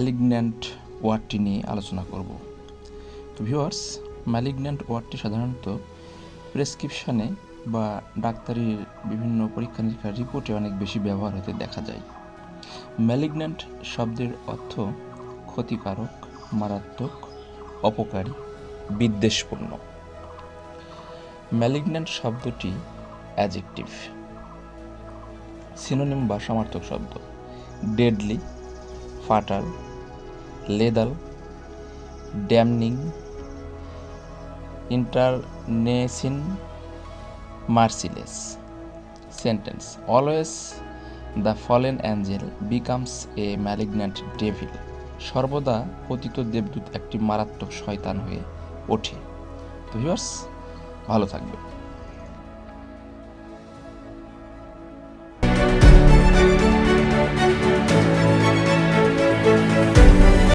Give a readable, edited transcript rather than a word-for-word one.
Malignant ওয়ার্ডটি নিয়ে আলোচনা করব। তো ভিউয়ার্স, ম্যালিগন্যান্ট ওয়ার্ডটি সাধারণত প্রেসক্রিপশানে বা ডাক্তারির বিভিন্ন পরীক্ষা নিরীক্ষার রিপোর্টে অনেক বেশি ব্যবহার হতে দেখা যায়। ম্যালিগন্যান্ট শব্দের অর্থ ক্ষতিকারক, মারাত্মক, অপকারী, বিদ্বেষপূর্ণ। ম্যালিগন্যান্ট শব্দটি অ্যাডজেক্টিভ। সিনোনিম বা সমার্থক শব্দ: deadly, fatal, lethal, damning, internecine, merciless. Sentence: always the fallen angel becomes a malignant devil. সর্বদা পতিত দেবদূত একটি মারাত্মক শয়তান হয়ে ওঠে। তো ভিউয়ার্স, ভালো থাকবে।